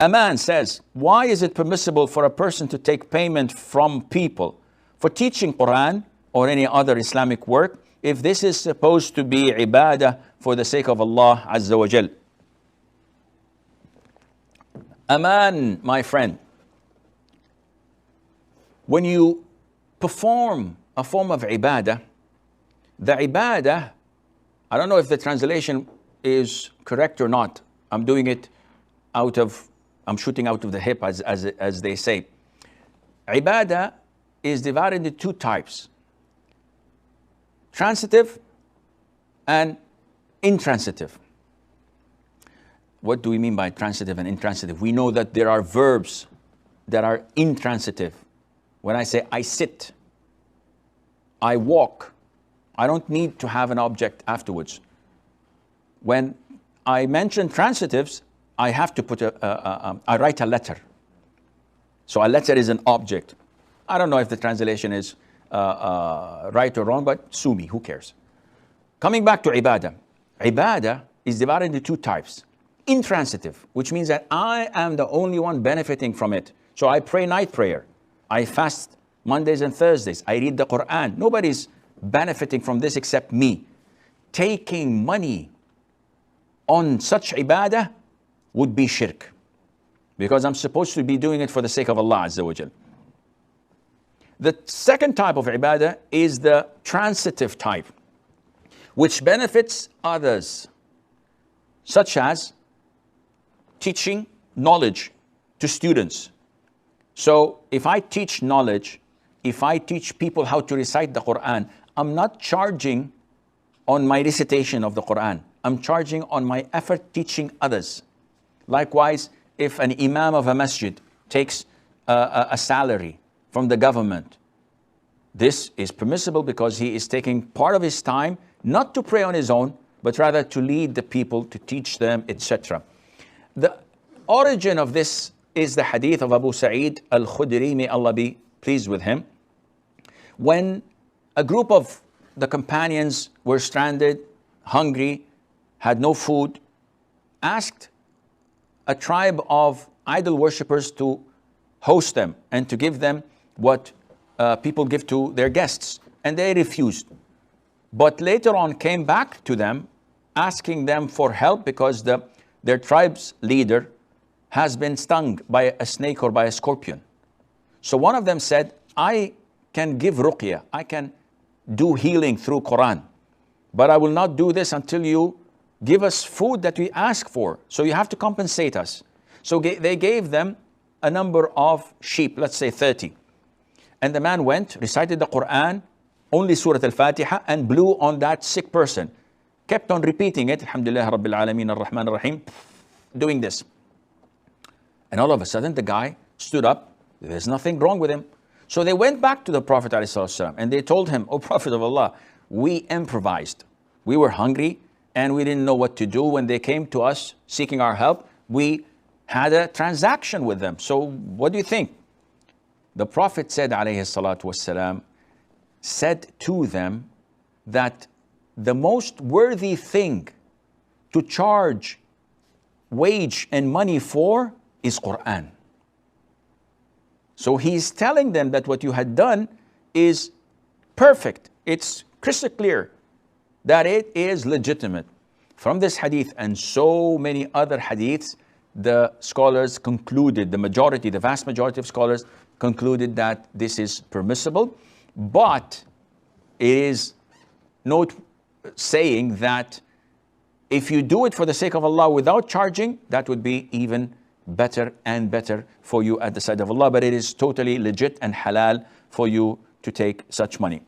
Aman says, why is it permissible for a person to take payment from people for teaching Quran or any other Islamic work if this is supposed to be ibadah for the sake of Allah Azza wa Jal? Aman, my friend, when you perform a form of ibadah, the ibadah, I don't know if the translation is correct or not. I'm doing it I'm shooting out of the hip as they say. Ibadah is divided into two types: transitive and intransitive. What do we mean by transitive and intransitive? We know that there are verbs that are intransitive. When I say I sit, I walk, I don't need to have an object afterwards. When I mention transitives, I have to put I write a letter. So a letter is an object. I don't know if the translation is right or wrong, but sue me, who cares? Coming back to ibadah. Ibadah is divided into two types. Intransitive, which means that I am the only one benefiting from it. So I pray night prayer. I fast Mondays and Thursdays. I read the Quran. Nobody's benefiting from this except me. Taking money on such ibadah would be shirk, because I'm supposed to be doing it for the sake of Allah Azza wa Jal. The second type of ibadah is the transitive type, which benefits others, such as teaching knowledge to students. So if I teach knowledge, if I teach people how to recite the Quran, I'm not charging on my recitation of the Quran. I'm charging on my effort teaching others. Likewise, if an imam of a masjid takes a salary from the government, this is permissible because he is taking part of his time not to pray on his own, but rather to lead the people, to teach them, etc. The origin of this is the hadith of Abu Sa'id al-Khudri, may Allah be pleased with him. When a group of the companions were stranded, hungry, had no food, asked a tribe of idol worshippers to host them and to give them what people give to their guests. And they refused. But later on came back to them, asking them for help because their tribe's leader has been stung by a snake or by a scorpion. So one of them said, I can give ruqyah, I can do healing through Quran, but I will not do this until you give us food that we ask for. So you have to compensate us. So they gave them a number of sheep, let's say 30. And the man went, recited the Quran, only Surah Al-Fatiha, and blew on that sick person. Kept on repeating it, Alhamdulillah Rabbil Alameen Ar-Rahman Ar-Rahim, doing this. And all of a sudden the guy stood up. There's nothing wrong with him. So they went back to the Prophet ﷺ and they told him, O Prophet of Allah, we improvised. We were hungry and we didn't know what to do. When they came to us seeking our help, we had a transaction with them. So what do you think? The Prophet said, alayhi salatu wassalam, said to them that the most worthy thing to charge wage and money for is Quran. So he's telling them that what you had done is perfect. It's crystal clear that it is legitimate. From this hadith and so many other hadiths, the scholars concluded, the vast majority of scholars concluded that this is permissible, but it is not saying that if you do it for the sake of Allah without charging, that would be even better and better for you at the side of Allah. But it is totally legit and halal for you to take such money.